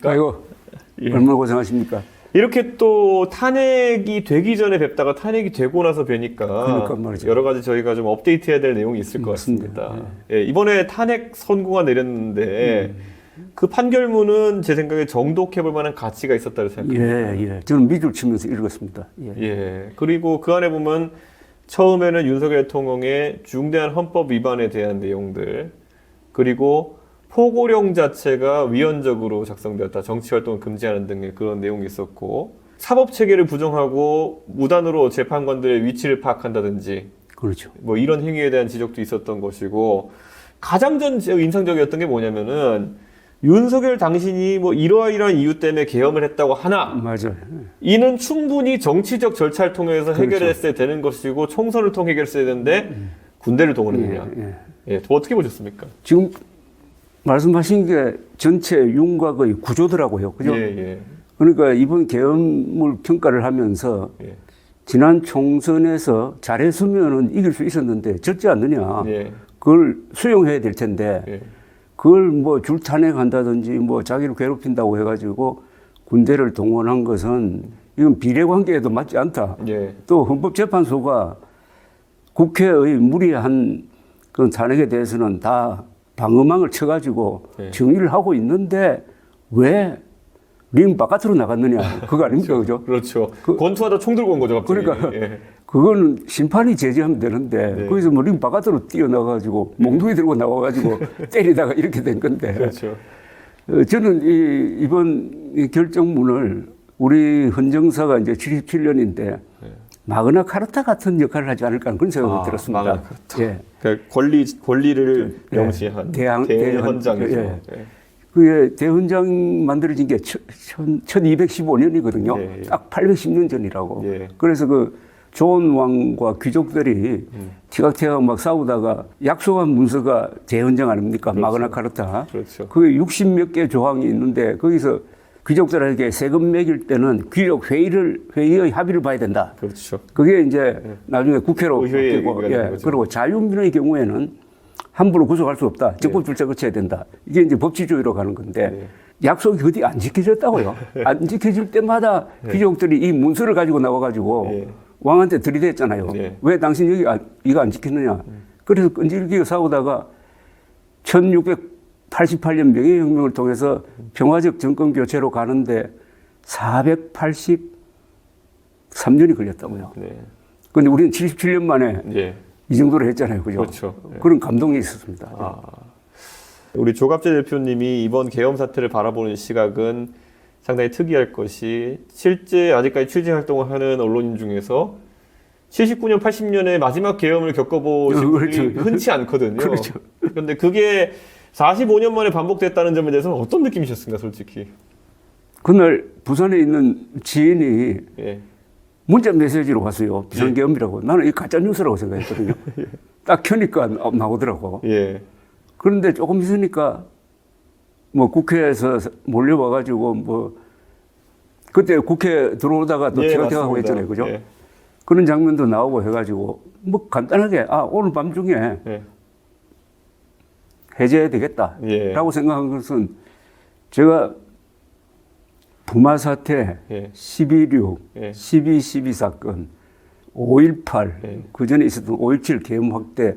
아이고, 예. 얼마나 고생하십니까? 이렇게 또 탄핵이 되기 전에 뵙다가 탄핵이 되고 나서 뵈니까 그러니까 말이죠. 여러 가지 저희가 좀 업데이트해야 될 내용이 있을 것 맞습니다. 같습니다. 예, 이번에 탄핵 선고가 내렸는데 그 판결문은 제 생각에 정독해볼 만한 가치가 있었다고 생각합니다. 예. 저는 밑줄 치면서 읽었습니다. 예. 예. 그리고 그 안에 보면 처음에는 윤석열 대통령의 중대한 헌법 위반에 대한 내용들, 그리고 포고령 자체가 위헌적으로 작성되었다, 정치활동을 금지하는 등의 그런 내용이 있었고, 사법체계를 부정하고 무단으로 재판관들의 위치를 파악한다든지, 그렇죠. 뭐 이런 행위에 대한 지적도 있었던 것이고, 가장 인상적이었던 게 뭐냐면은 윤석열 당신이 뭐 이러이러한 이유 때문에 계엄을 했다고 하나, 맞아요. 이는 충분히 정치적 절차를 통해서 그렇죠. 해결했어야 되는 것이고 총선을 통해 해결했어야 되는데 군대를 동원했느냐. 예, 또 어떻게 보셨습니까? 지금 말씀하신 게 전체 윤곽의 구조더라고요. 그죠? 예. 그러니까 이번 계엄을 평가를 하면서 예. 지난 총선에서 잘했으면 이길 수 있었는데 졌지 않느냐. 예. 그걸 수용해야 될 텐데 예. 그걸 뭐 줄탄핵한다든지 뭐 자기를 괴롭힌다고 해가지고 군대를 동원한 것은 이건 비례관계에도 맞지 않다. 예. 또 헌법재판소가 국회의 무리한 그런 탄핵에 대해서는 다 방어망을 쳐가지고 예. 정의를 하고 있는데 왜 링 바깥으로 나갔느냐. 그거 아닙니까? 그죠? 그렇죠. 권투하다 총 들고 온 거죠, 갑자기. 그러니까 예. 그거는 심판이 제지하면 되는데 네. 거기서 뭐 링 바깥으로 뛰어나가지고 몽둥이 들고 나와가지고 때리다가 이렇게 된 건데 그렇죠. 저는 이번 이 결정문을 우리 헌정사가 이제 77년인데 마그나 카르타 같은 역할을 하지 않을까 하는 그런 생각이 들었습니다. 마그나 카르타. 예. 그러니까 권리를 명시한 대헌장이죠. 예. 예. 그게 대헌장 만들어진 게 1215년이거든요. 예. 딱 810년 전이라고. 예. 그래서 그 존 왕과 귀족들이 티각티각 막 싸우다가 약속한 문서가 대헌장 아닙니까? 그렇죠. 마그나 카르타. 그렇죠. 그게 60몇 개 조항이 있는데 거기서 귀족들에게 세금 매길 때는 귀족 회의의 합의를 봐야 된다. 그렇죠. 그게 이제 나중에 국회로 의회에 바뀌고, 의결되는 거죠. 그리고 자유민의 경우에는 함부로 구속할 수 없다. 적법 절차 거쳐야 된다. 이게 이제 법치주의로 가는 건데 약속이 어디 안 지켜졌다고요. 안 지켜질 때마다 귀족들이 이 문서를 가지고 나와가지고 왕한테 들이댔잖아요. 왜 당신 여기 이거 안 지켰느냐. 그래서 끈질기게 싸우다가 1688년 명예혁명을 통해서 평화적 정권 교체로 가는데 483년이 걸렸다고요. 그런데 우리는 77년 만에 이 정도로 했잖아요. 그죠? 그렇죠. 그런 감동이 있었습니다. 우리 조갑재 대표님이 이번 계엄 사태를 바라보는 시각은 상당히 특이할 것이, 실제 아직까지 취재 활동을 하는 언론인 중에서 79년, 80년에 마지막 계엄을 겪어보신 분이 흔치 않거든요. 그렇죠. 그런데 그게 45년 만에 반복됐다는 점에 대해서는 어떤 느낌이셨습니까, 솔직히? 그날 부산에 있는 지인이 예. 문자 메시지로 왔어요. 비상계엄이라고. 나는 이 가짜뉴스라고 생각했거든요. 딱 켜니까 나오더라고. 예. 그런데 조금 있으니까 뭐 국회에서 몰려와가지고 뭐 그때 국회 들어오다가 또 티격태격하고 했잖아요. 그죠? 그런 장면도 나오고 해가지고 뭐 간단하게 오늘 밤중에 해제해야 되겠다라고 생각한 것은 제가 부마 사태, 12.6, 12.12 사건, 5.18, 그 전에 있었던 5.17 계엄 확대,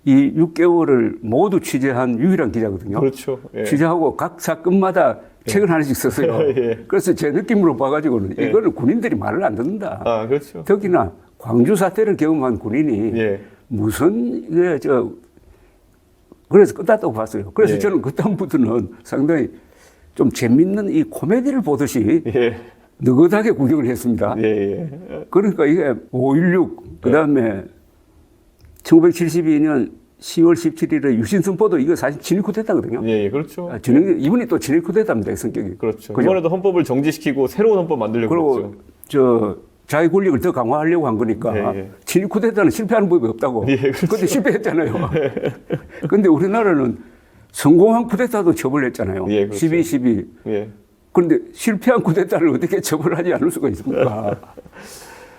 이 6개월을 모두 취재한 유일한 기자거든요. 그렇죠. 취재하고 각 사건마다 책을 하나씩 썼어요. 그래서 제 느낌으로 봐가지고는 이거는 군인들이 말을 안 듣는다. 그렇죠. 특히나 광주 사태를 경험한 군인이 무슨 그래서 끝났다고 봤어요. 그래서 저는 그다음부터는 상당히 좀 재밌는 이 코미디를 보듯이 느긋하게 구경을 했습니다. 그러니까 이게 5.16, 그 다음에 1972년 10월 17일에 유신선포도 이거 사실 진일 쿠데타거든요. 그렇죠. 이분이 또 진일 쿠데타입니다, 성격이. 그렇죠. 이번에도 헌법을 정지시키고 새로운 헌법 만들려고 그리고 자기 권력을 더 강화하려고 한 거니까 진일 쿠데타는 실패하는 법이 없다고. 그렇죠. 그때 실패했잖아요. 근데 우리나라는 성공한 쿠데타도 처벌했잖아요. 12.12. 그런데 실패한 쿠데타를 어떻게 처벌하지 않을 수가 있습니까?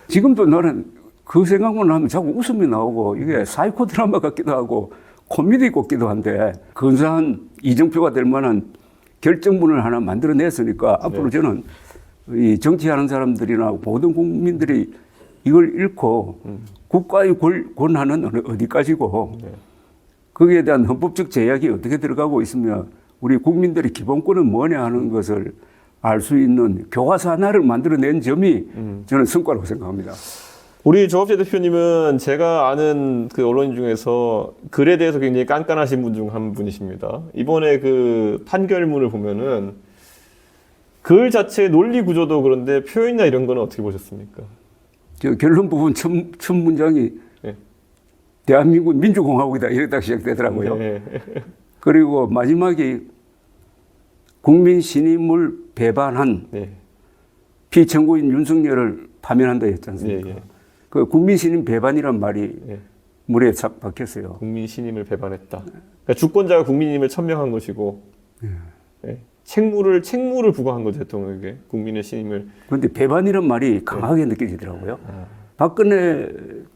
지금도 나는 그 생각만 하면 자꾸 웃음이 나오고 이게 사이코 드라마 같기도 하고 코미디 같기도 한데 근사한 이정표가 될 만한 결정문을 하나 만들어냈으니까 앞으로 저는 이 정치하는 사람들이나 모든 국민들이 이걸 읽고 국가의 권한은 어디까지고 거기에 대한 헌법적 제약이 어떻게 들어가고 있으며 우리 국민들의 기본권은 뭐냐 하는 것을 알 수 있는 교과서 하나를 만들어낸 점이 저는 성과라고 생각합니다. 우리 조갑재 대표님은 제가 아는 그 언론인 중에서 글에 대해서 굉장히 깐깐하신 분 중 한 분이십니다. 이번에 그 판결문을 보면은 글 자체의 논리 구조도 그런데 표현이나 이런 거는 어떻게 보셨습니까? 저 결론 부분 첫 문장이 네. 대한민국 민주공화국이다 이랬다 시작되더라고요. 네. 그리고 마지막에 국민 신임을 배반한 네. 피청구인 윤석열을 파면한다 했지 않습니까? 네, 네. 그 국민 신임 배반이란 말이 네. 물에 싹 박혔어요. 국민 신임을 배반했다. 그러니까 주권자가 국민임을 천명한 것이고 네. 책무를 부과한 거죠, 대통령에게. 국민의 신임을. 그런데 배반이란 말이 강하게 느껴지더라고요. 박근혜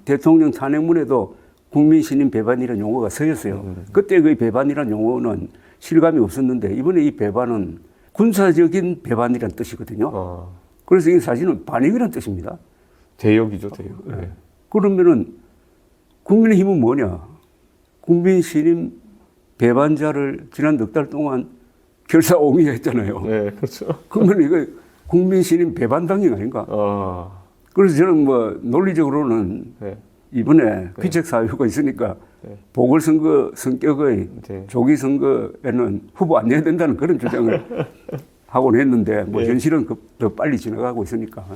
대통령 탄핵문에도 국민 신임 배반이라는 용어가 쓰였어요. 그때 그 배반이라는 용어는 실감이 없었는데 이번에 이 배반은 군사적인 배반이라는 뜻이거든요. 그래서 이 사실은 반역이라는 뜻입니다. 대역이죠, 대역. 네. 그러면은 국민의힘은 뭐냐? 국민 신임 배반자를 지난 넉 달 동안 결사옹위했잖아요. 네, 그렇죠. 그러면 이거 국민 신임 배반당이 아닌가? 그래서 저는 뭐 논리적으로는 네. 이번에 귀책 사유가 있으니까 보궐선거 성격의 조기 선거에는 후보 안 내야 된다는 그런 주장을 하곤 했는데 뭐 현실은 더 빨리 지나가고 있으니까.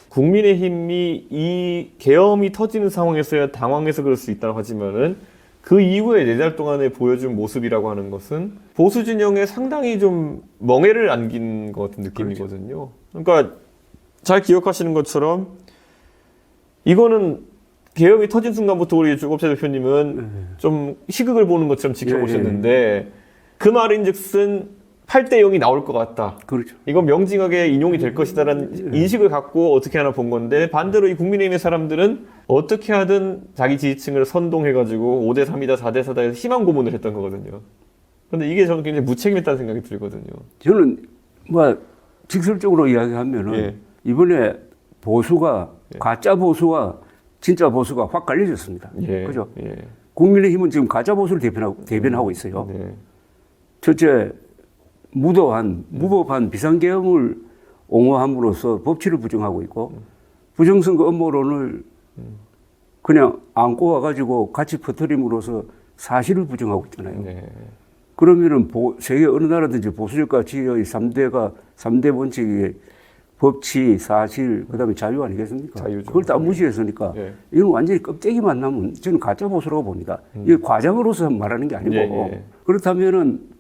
국민의힘이 이 계엄이 터지는 상황에서야 당황해서 그럴 수 있다고 하지만은 그 이후에 4달 동안에 보여준 모습이라고 하는 것은 보수 진영에 상당히 좀 멍해를 안긴 것 같은 느낌이거든요. 그러니까 잘 기억하시는 것처럼 이거는 계엄이 터진 순간부터 우리 조갑재 대표님은 좀 희극을 보는 것처럼 지켜보셨는데 그 말인즉슨 8대 0이 나올 것 같다. 그렇죠. 이건 명징하게 인용이 될 것이다라는 인식을 갖고 어떻게 하나 본 건데 반대로 이 국민의힘의 사람들은 어떻게 하든 자기 지지층을 선동해가지고 5대 3이다 4대 4다 해서 희망 고문을 했던 거거든요. 그런데 이게 저는 굉장히 무책임했다는 생각이 들거든요. 저는 뭐 직설적으로 이야기하면은 이번에 보수가 가짜 보수와 진짜 보수가 확 갈려졌습니다. 그죠? 국민의힘은 지금 가짜 보수를 대변하고 있어요. 첫째, 무법한 비상계엄을 옹호함으로써 법치를 부정하고 있고 부정선거 음모론을 그냥 안고 와가지고 같이 퍼뜨림으로써 사실을 부정하고 있잖아요. 그러면은 세계 어느 나라든지 보수적 가치의 3대 원칙이 법치, 사실, 그 다음에 자유 아니겠습니까? 자유죠. 그걸 다 무시했으니까 이건 완전히 껍데기만 남은 저는 가짜 보수라고 봅니다. 이게 과장으로서 말하는 게 아니고 그렇다면은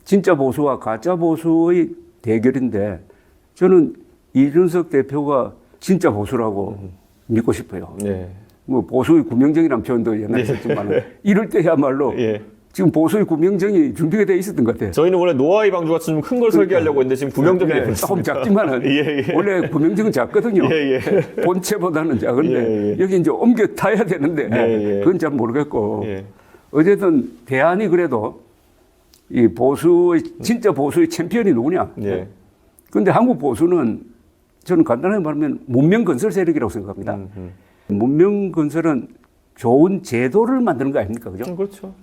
진짜 보수와 가짜 보수의 대결인데 저는 이준석 대표가 진짜 보수라고 믿고 싶어요. 뭐 보수의 구명정이라는 표현도 옛날에 썼지만 이럴 때야말로 지금 보수의 구명정이 준비가 돼 있었던 것 같아요. 저희는 원래 노아의 방주 같은 좀 큰 걸 설계하려고 했는데 지금 구명정이 됐습니다. 조금 작지만은 원래 구명정은 작거든요. 본체보다는 작은데 여기 이제 옮겨 타야 되는데 그건 잘 모르겠고 어쨌든 대안이 그래도 이 보수의 진짜 보수의 챔피언이 누구냐? 그런데 한국 보수는 저는 간단하게 말하면 문명 건설 세력이라고 생각합니다. 문명 건설은 좋은 제도를 만드는 거 아닙니까? 그죠? 그렇죠.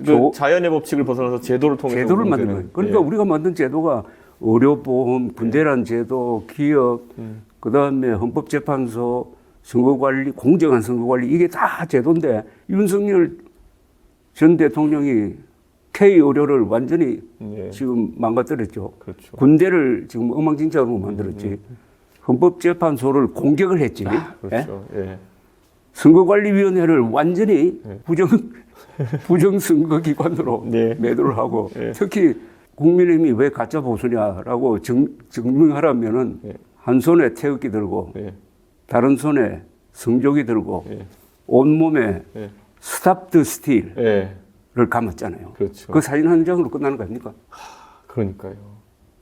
그 자연의 법칙을 벗어나서 제도를 통해서 제도를 만드는 거예요. 그러니까 우리가 만든 제도가 의료보험, 군대란 제도, 기업, 그다음에 헌법재판소, 선거관리, 공정한 선거관리 이게 다 제도인데 윤석열 전 대통령이 K의료를 완전히 지금 망가뜨렸죠. 그렇죠. 군대를 지금 엉망진창으로 만들었지. 헌법재판소를 공격을 했지. 그렇죠. 선거관리위원회를 완전히 부정선거기관으로 매도를 하고 특히 국민의힘이 왜 가짜 보수냐라고 증명하려면은 한 손에 태극기 들고 다른 손에 성조기 들고 온몸에 스탑 더 스틸을 감았잖아요. 그렇죠. 그 사진 한 장으로 끝나는 거 아닙니까? 그러니까요.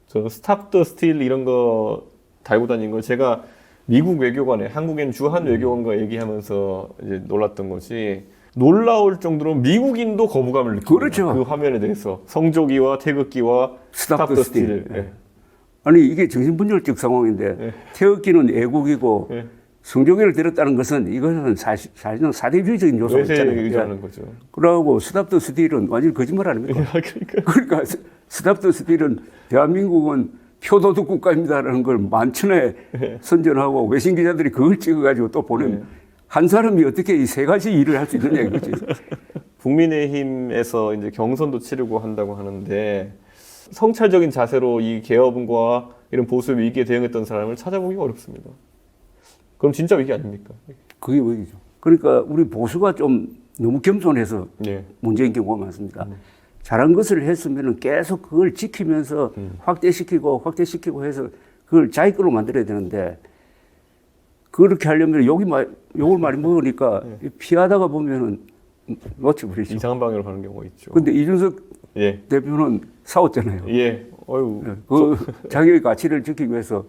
저는 스탑 더 스틸 이런 거 달고 다닌 걸 제가 미국 외교관에 한국인 주한 외교관과 얘기하면서 이제 놀랐던 것이 놀라울 정도로 미국인도 거부감을 느끼고 그렇죠. 그 화면에 대해서 성조기와 태극기와 스탑 더 스틸. 예. 아니 이게 정신분열적 상황인데 예. 태극기는 애국이고 예. 성조기를 들었다는 것은 이것은 사실은 사대주의적인 요소가 외세에 있잖아요. 의존하는 거죠. 그러고 스탑 더 스틸은 완전히 거짓말 아닙니까? 그러니까. 그러니까 스탑 더 스틸은 대한민국은 표도덕 국가입니다라는 걸 만천에 선전하고 외신 기자들이 그걸 찍어가지고 또 보내면 한 사람이 어떻게 이 세 가지 일을 할 수 있느냐 이거지. 국민의힘에서 이제 경선도 치르고 한다고 하는데 성찰적인 자세로 이 개혁과 이런 보수 위기에 대응했던 사람을 찾아보기가 어렵습니다. 그럼 진짜 위기 아닙니까? 그게 뭐죠? 그러니까 우리 보수가 좀 너무 겸손해서 예. 문제인 경우가 많습니다. 잘한 것을 했으면 계속 그걸 지키면서 확대시키고 해서 그걸 자기 걸로 만들어야 되는데 그렇게 하려면 욕을 많이 먹으니까 피하다가 보면은 놓쳐버리죠. 이상한 방향으로 가는 경우가 있죠. 근데 이준석 예. 대표는 싸웠잖아요. 예. 어유. 자기의 가치를 지키기 위해서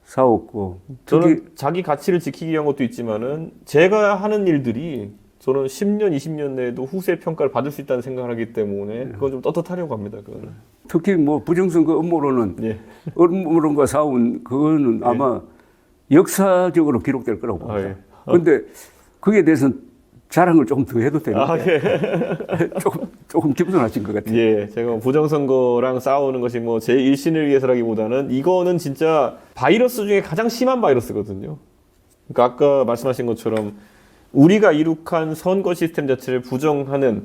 싸웠고. 저는 자기 가치를 지키기 위한 것도 있지만은 제가 하는 일들이 저는 10년, 20년 내에도 후세 평가를 받을 수 있다는 생각을 하기 때문에 그건 좀 떳떳하려고 합니다. 그거는. 특히 뭐 부정선거 음모론은 예. 음모론과 싸운 그거는 아마 역사적으로 기록될 거라고 봅니다. 예. 그런데 거기에 대해서는 자랑을 조금 더 해도 되는데 예. 조금 겸손하신 것 같아요. 예. 제가 부정선거랑 싸우는 것이 뭐 제 일신을 위해서라기보다는 이거는 진짜 바이러스 중에 가장 심한 바이러스거든요. 그러니까 아까 말씀하신 것처럼 우리가 이룩한 선거 시스템 자체를 부정하는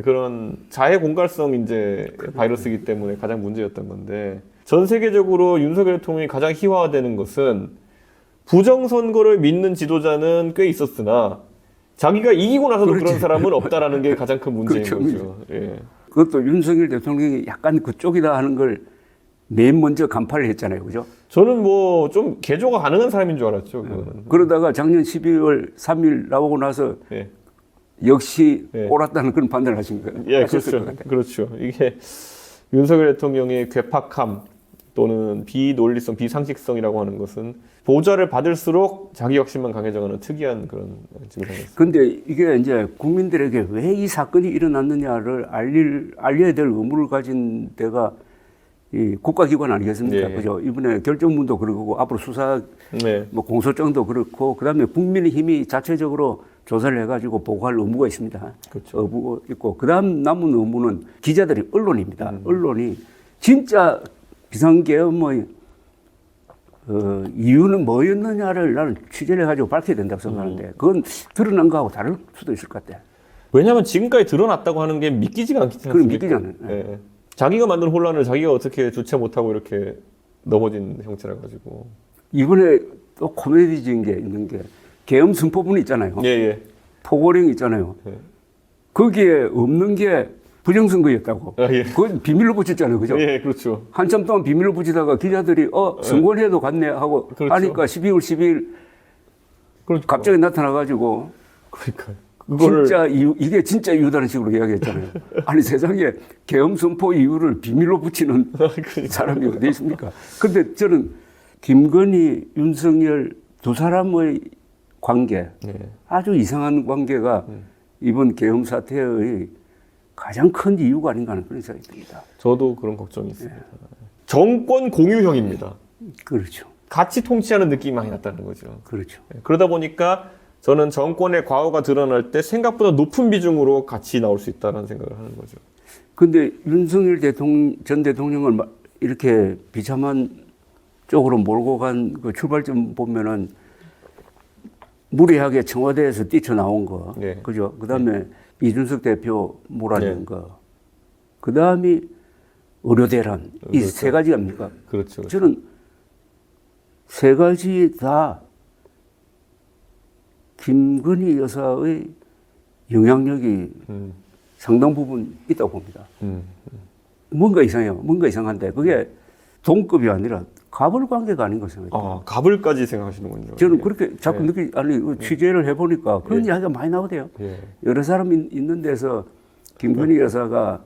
그런 자해 공갈성 이제 바이러스이기 때문에 가장 문제였던 건데 전 세계적으로 윤석열 대통령이 가장 희화화되는 것은 부정 선거를 믿는 지도자는 꽤 있었으나 자기가 이기고 나서도 그렇지. 그런 사람은 없다라는 게 가장 큰 문제인 그렇죠. 거죠. 예. 그것도 윤석열 대통령이 약간 그쪽이다 하는 걸 맨 먼저 간파를 했잖아요. 그죠? 저는 뭐 좀 개조가 가능한 사람인 줄 알았죠. 그거는. 그러다가 작년 12월 3일 나오고 나서 예. 역시 예. 옳았다는 그런 판단을 하신 거예요. 예, 하셨을 것 그렇죠. 같아요. 그렇죠. 이게 윤석열 대통령의 괴팍함 또는 비논리성, 비상식성이라고 하는 것은 보좌를 받을수록 자기 욕심만 강해져가는 특이한 그런 증상이었습니다. 근데 이게 이제 국민들에게 왜 이 사건이 일어났느냐를 알려야 될 의무를 가진 데가 이 국가기관 아니겠습니까? 네. 그죠? 이번에 결정문도 그러고 앞으로 수사 네. 뭐 공소장도 그렇고 그다음에 국민의힘이 자체적으로 조사를 해가지고 보고할 의무가 있습니다. 그렇죠. 의무가 있고 그다음 남은 의무는 기자들이 언론입니다. 언론이 진짜 비상계엄의 이유는 뭐였느냐를 나는 취재를 해가지고 밝혀야 된다고 생각하는데 그건 드러난 거하고 다를 수도 있을 것 같아. 왜냐하면 지금까지 드러났다고 하는 게 믿기지가 않기 때문에. 그럼 믿기지 않아요. 예. 자기가 만든 혼란을 자기가 어떻게 주체 못하고 이렇게 넘어진 형태라 가지고. 이번에 또 코미디적인 게 있는 게 계엄 선포문 있잖아요. 예, 예. 포고령 있잖아요. 예. 거기에 없는 게 부정선거였다고. 아, 예. 그건 비밀로 붙였잖아요. 그죠? 예, 그렇죠. 한참 동안 비밀로 붙이다가 기자들이 선거해도 갔네 하고 그렇죠. 하니까 12월 10일 그러니까. 갑자기 나타나가지고 그러니까. 그거를 진짜 이게 진짜 이유다는 식으로 이야기했잖아요. 아니 세상에 계엄 선포 이유를 비밀로 붙이는 그러니까. 사람이 어디 있습니까? 근데 저는 김건희, 윤석열 두 사람의 관계 네. 아주 이상한 관계가 이번 계엄 사태의 가장 큰 이유가 아닌가 하는 그런 생각이 듭니다. 저도 그런 걱정이 있습니다. 정권 공유형입니다. 그렇죠. 같이 통치하는 느낌이 많이 났다는 거죠. 그렇죠. 그러다 보니까 저는 정권의 과오가 드러날 때 생각보다 높은 비중으로 같이 나올 수 있다는 생각을 하는 거죠. 근데 윤석열 전 대통령을 이렇게 비참한 쪽으로 몰고 간 그 출발점 보면은 무리하게 청와대에서 뛰쳐나온 거. 네. 그죠? 그 다음에 이준석 대표 몰아낸 네. 거. 그 다음이 의료대란. 이 그렇죠. 세 가지 아닙니까? 그렇죠. 저는 세 가지 다 김건희 여사의 영향력이 상당 부분 있다고 봅니다. 뭔가 이상해요. 뭔가 이상한데 그게 동급이 아니라 갑을 관계가 아닌 것 생각해요. 아, 갑을까지 생각하시는군요. 저는 예. 그렇게 자꾸 취재를 해보니까 그런 이야기가 많이 나오대요. 예. 여러 사람이 있는 데서 김건희 여사가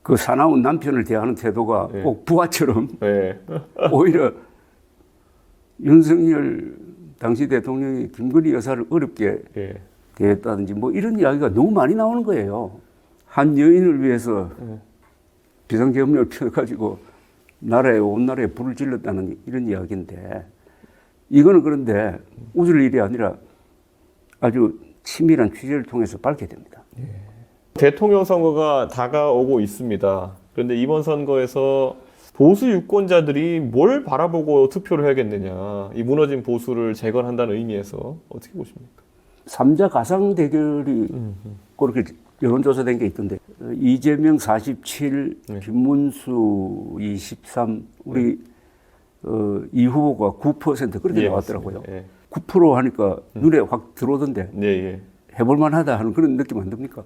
그 사나운 남편을 대하는 태도가 꼭 부하처럼 예. 오히려 윤석열 당시 대통령이 김건희 여사를 어렵게 예. 되었다든지 뭐 이런 이야기가 너무 많이 나오는 거예요. 한 여인을 위해서 비상계엄령을 펴가지고 온 나라에 불을 질렀다는 이런 이야기인데 이거는 그런데 웃을 일이 아니라 아주 치밀한 취재를 통해서 밝게 됩니다. 대통령 선거가 다가오고 있습니다. 그런데 이번 선거에서 보수 유권자들이 뭘 바라보고 투표를 해야겠느냐. 이 무너진 보수를 재건한다는 의미에서 어떻게 보십니까? 3자 가상 대결이 그렇게 여론조사된 게 있던데 이재명 47, 김문수 23, 우리 이 후보가 9% 그렇게 나왔더라고요. 9% 하니까 눈에 확 들어오던데 해볼만 하다 하는 그런 느낌 안 듭니까?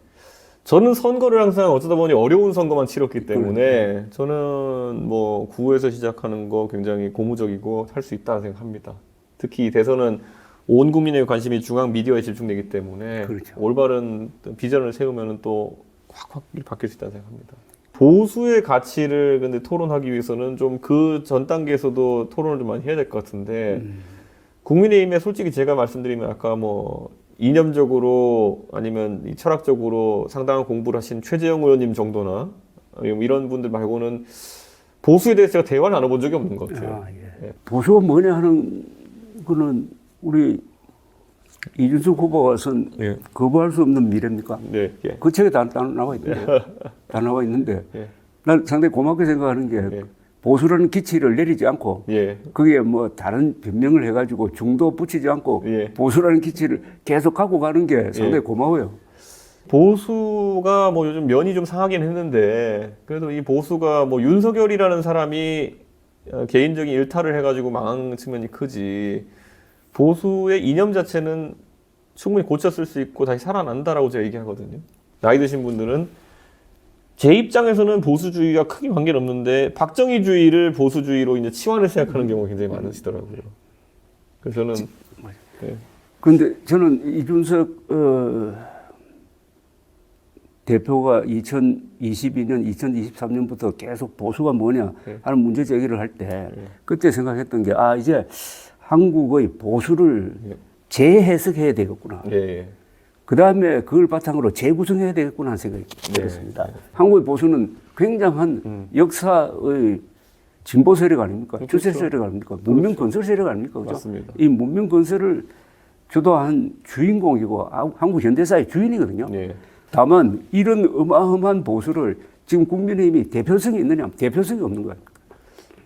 저는 선거를 항상 어쩌다 보니 어려운 선거만 치렀기 때문에 저는 뭐 구에서 시작하는 거 굉장히 고무적이고 할 수 있다고 생각합니다. 특히 대선은 온 국민의 관심이 중앙 미디어에 집중되기 때문에 그렇죠. 올바른 비전을 세우면 또 확 바뀔 수 있다고 생각합니다. 보수의 가치를 근데 토론하기 위해서는 좀 그 전 단계에서도 토론을 좀 많이 해야 될 것 같은데 국민의힘에 솔직히 제가 말씀드리면 아까 뭐 이념적으로 아니면 철학적으로 상당한 공부를 하신 최재형 의원님 정도나 이런 분들 말고는 보수에 대해서 제가 대화를 나눠본 적이 없는 것 같아요. 보수가 뭐냐 하는 거는 우리 이준석 후보가 선 거부할 수 없는 미래입니까? 그 책에 다 나와 있는데 다 나와 있는데 난 상당히 고맙게 생각하는 게 보수라는 기치를 내리지 않고 거기에 뭐 다른 변명을 해가지고 중도 붙이지 않고 보수라는 기치를 계속 갖고 가는 게 상당히 고마워요. 보수가 뭐 요즘 면이 좀 상하긴 했는데 그래도 이 보수가 뭐 윤석열이라는 사람이 개인적인 일탈을 해가지고 망한 측면이 크지 보수의 이념 자체는 충분히 고쳤을 수 있고 다시 살아난다라고 제가 얘기하거든요. 나이 드신 분들은 제 입장에서는 보수주의와 크게 관계는 없는데 박정희주의를 보수주의로 이제 치환을 생각하는 경우가 굉장히 많으시더라고요. 그래서 저는 그런데 저는 이준석 대표가 2022년, 2023년부터 계속 보수가 뭐냐 하는 문제 제기를 할 때 그때 생각했던 게 이제 한국의 보수를 재해석해야 되겠구나. 그 다음에 그걸 바탕으로 재구성해야 되겠구나 하는 생각이 들었습니다. 한국의 보수는 굉장한 역사의 진보 세력 아닙니까? 주체 세력 아닙니까? 문명 건설 세력 아닙니까? 그죠? 맞습니다. 이 문명 건설을 주도한 주인공이고 한국 현대사의 주인이거든요. 다만 이런 어마어마한 보수를 지금 국민의힘이 대표성이 있느냐? 대표성이 없는 거예요.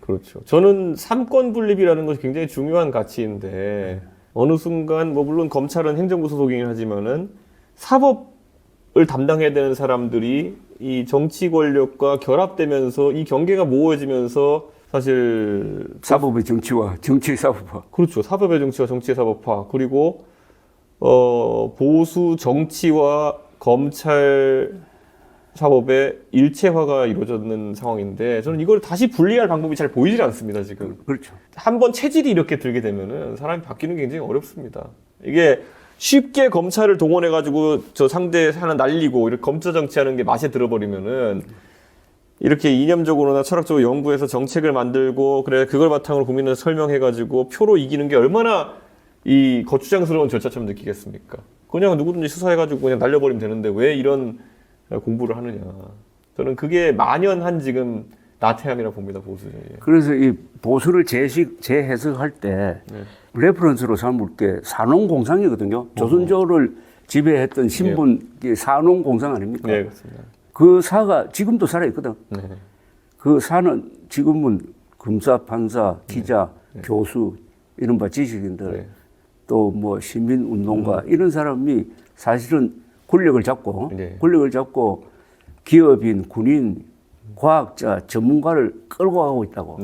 그렇죠. 저는 삼권 분립이라는 것이 굉장히 중요한 가치인데 어느 순간 뭐 물론 검찰은 행정부 소속이긴 하지만은 사법을 담당해야 되는 사람들이 이 정치 권력과 결합되면서 이 경계가 모호해지면서 사실 사법의 정치와 정치의 사법화. 그렇죠. 사법의 정치와 정치의 사법화. 그리고 보수 정치와 검찰 사법의 일체화가 이루어졌는 상황인데 저는 이걸 다시 분리할 방법이 잘 보이질 않습니다, 지금. 그렇죠. 한번 체질이 이렇게 들게 되면은 사람이 바뀌는 게 굉장히 어렵습니다. 이게 쉽게 검찰을 동원해가지고 저 상대 하나 날리고 이렇게 검찰 정치하는 게 맛에 들어버리면은 이렇게 이념적으로나 철학적으로 연구해서 정책을 만들고 그래 그걸 바탕으로 국민을 설명해가지고 표로 이기는 게 얼마나 이 거추장스러운 절차처럼 느끼겠습니까? 그냥 누구든지 수사해가지고 그냥 날려버리면 되는데 왜 이런 공부를 하느냐. 저는 그게 만연한 지금 나태함이라고 봅니다, 보수주의. 그래서 이 보수를 재해석할 때 레퍼런스로 삼을 게 산업공상이거든요. 조선조를 지배했던 신분 산업공상 아닙니까? 네, 그렇습니다. 그 사가 지금도 살아있거든. 그 사는 지금은 검사, 판사, 기자, 교수, 이른바 지식인들, 또 뭐 시민운동가 이런 사람이 사실은 권력을 잡고 기업인, 군인, 과학자, 전문가를 끌고 가고 있다고.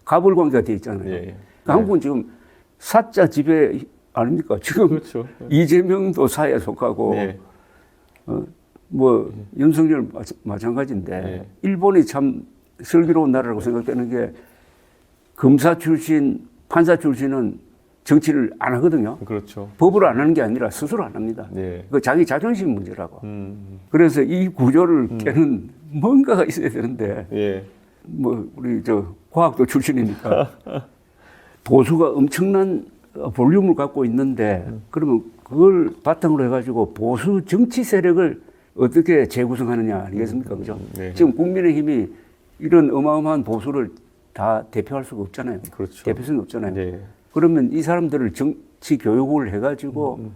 가불관계가 되어 있잖아요. 그러니까 한국은 지금 사자 지배 아닙니까? 지금 그렇죠. 이재명도 사에 속하고 뭐 윤석열 마찬가지인데 일본이 참 슬기로운 나라라고 생각되는 게 검사 출신, 판사 출신은 정치를 안 하거든요. 그렇죠. 법으로 안 하는 게 아니라 스스로 안 합니다. 그 자기 자존심 문제라고. 그래서 이 구조를 깨는 뭔가가 있어야 되는데 뭐 우리 저 과학도 출신이니까 보수가 엄청난 볼륨을 갖고 있는데 그러면 그걸 바탕으로 해가지고 보수 정치 세력을 어떻게 재구성하느냐 아니겠습니까? 그죠? 네. 지금 국민의힘이 이런 어마어마한 보수를 다 대표할 수가 없잖아요. 그렇죠. 대표성이 없잖아요. 네. 그러면 이 사람들을 정치 교육을 해가지고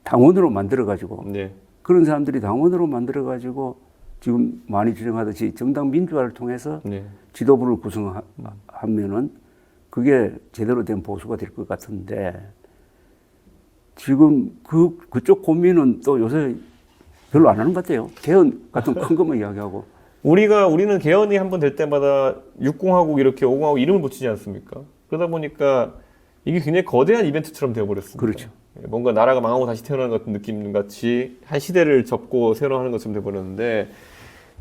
당원으로 만들어가지고 네. 그런 사람들이 당원으로 만들어가지고 지금 많이 주장하듯이 정당 민주화를 통해서 네. 지도부를 구성하면은 그게 제대로 된 보수가 될 것 같은데 지금 그쪽 고민은 또 요새 별로 안 하는 것 같아요. 개헌 같은 큰 것만 이야기하고. 우리는 개헌이 한 번 될 때마다 6공화국 이렇게 5공화국 이름을 붙이지 않습니까? 그러다 보니까 이게 굉장히 거대한 이벤트처럼 되어버렸습니다. 그렇죠. 뭔가 나라가 망하고 다시 태어나는 같은 느낌 같이 한 시대를 접고 새로 하는 것처럼 되어버렸는데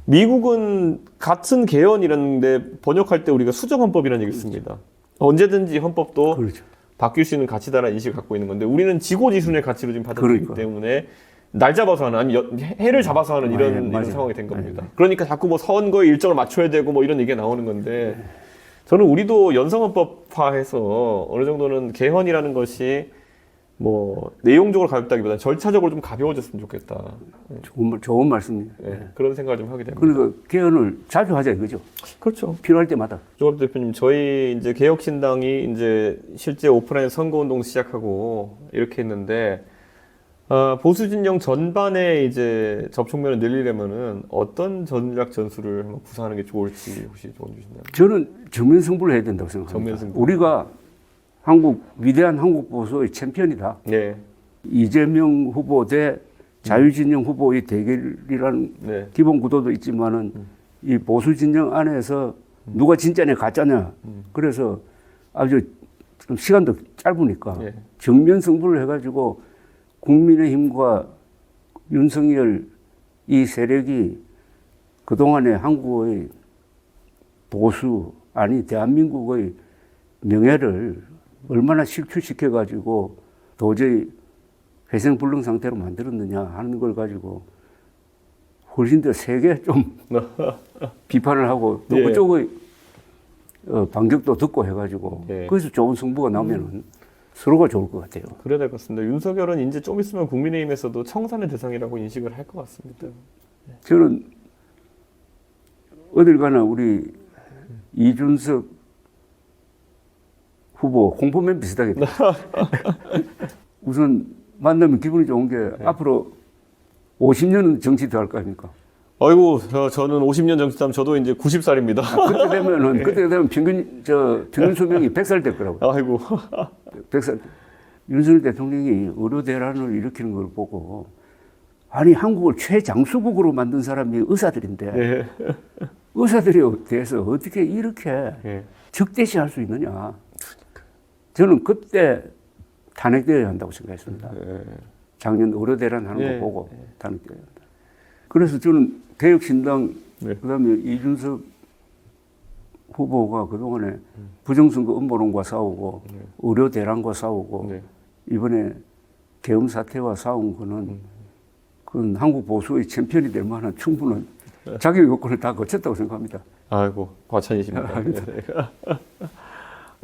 미국은 같은 개헌이라는데 번역할 때 우리가 수정헌법이라는 얘기를 씁니다. 언제든지 헌법도 그렇죠. 바뀔 수 있는 가치다라는 인식을 갖고 있는 건데 우리는 지고지순의 가치로 지금 받아들이기 때문에 날 잡아서 하는, 아니면 해를 잡아서 하는 이런 상황이 된 겁니다. 그러니까 자꾸 뭐 선거에 일정을 맞춰야 되고 뭐 이런 얘기가 나오는 건데 저는 우리도 연성헌법화해서 어느 정도는 개헌이라는 것이 뭐 내용적으로 가볍다기보다는 절차적으로 좀 가벼워졌으면 좋겠다. 좋은 말씀이에요. 네, 그런 생각을 좀 하게 됩니다. 그러니까 개헌을 자주 하자 이거죠. 그렇죠. 필요할 때마다. 조갑 대표님, 저희 이제 개혁신당이 이제 실제 오프라인 선거운동 시작하고 이렇게 했는데 보수 진영 전반에 이제 접촉면을 늘리려면은 어떤 전략 전술을 한번 구사하는 게 좋을지 혹시 조언 주신다면? 저는 정면 승부를 해야 된다고 생각합니다. 정면 승부. 우리가 위대한 한국 보수의 챔피언이다. 네. 이재명 후보 대 자유진영 후보의 대결이라는 네. 기본 구도도 있지만은 이 보수 진영 안에서 누가 진짜냐 가짜냐. 그래서 아주 좀 시간도 짧으니까 네. 정면 승부를 해가지고 국민의힘과 윤석열 이 세력이 그동안에 한국의 보수 아니 대한민국의 명예를 얼마나 실추시켜가지고 도저히 회생불능 상태로 만들었느냐 하는 걸 가지고 훨씬 더 세게 좀 비판을 하고 또 예. 그쪽의 반격도 듣고 해가지고 예. 거기서 좋은 승부가 나오면은 서로가 좋을 것 같아요. 그래야 될 것 같습니다. 윤석열은 이제 좀 있으면 국민의힘에서도 청산의 대상이라고 인식을 할 것 같습니다. 저는 어딜 가나 우리 이준석 후보 홍보면 비슷하겠다. 우선 만나면 기분이 좋은 게 앞으로 50년은 정치 더 할 거 아닙니까? 아이고, 저는 50년 정치하면 저도 이제 90살입니다. 그때 되면 평균 수명이 100살 될 거라고. 아이고. 100살. 윤석열 대통령이 의료 대란을 일으키는 걸 보고 아니 한국을 최장수국으로 만든 사람이 의사들인데 예. 의사들에 대해서 어떻게 이렇게 예. 적대시할 수 있느냐. 저는 그때 탄핵되어야 한다고 생각했습니다. 예. 작년 의료 대란 하는 예. 거 보고 탄핵되어야 한다. 그래서 저는 개혁신당 네. 그다음에 이준석 후보가 그동안에 부정선거 음모론과 싸우고 의료 대란과 싸우고 네. 이번에 계엄 사태와 싸운 거는 그건 한국 보수의 챔피언이 될 만한 충분한 자격 요건을 다 거쳤다고 생각합니다. 아이고, 과찬이십니다.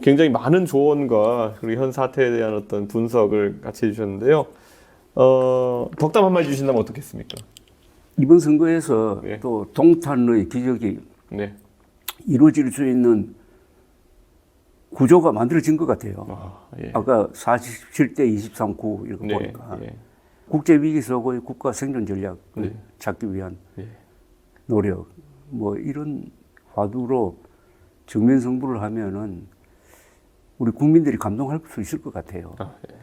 굉장히 많은 조언과 그리고 현 사태에 대한 어떤 분석을 같이 해주셨는데요. 덕담 한마디 주신다면 어떻겠습니까? 이번 선거에서 네. 또 동탄의 기적이 네. 이루어질 수 있는 구조가 만들어진 것 같아요. 예. 아까 47대 23구 이렇게 네. 보니까 예. 국제 위기 속의 국가 생존 전략을 네. 찾기 위한 예. 노력 뭐 이런 화두로 정면 승부를 하면은 우리 국민들이 감동할 수 있을 것 같아요. 예.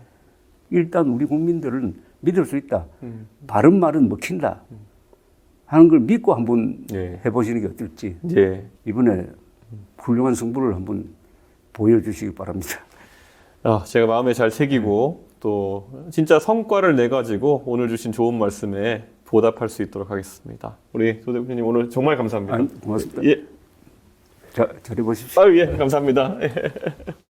일단 우리 국민들은 믿을 수 있다. 바른 말은 먹힌다. 하는 걸 믿고 한번 예. 해보시는 게 어떨지. 예. 이번에 훌륭한 승부를 한번 보여주시기 바랍니다. 제가 마음에 잘 새기고 또 진짜 성과를 내 가지고 오늘 주신 좋은 말씀에 보답할 수 있도록 하겠습니다. 우리 조 대표님 오늘 정말 감사합니다. 아니, 고맙습니다. 예. 자, 저리 보십시오. 예, 감사합니다.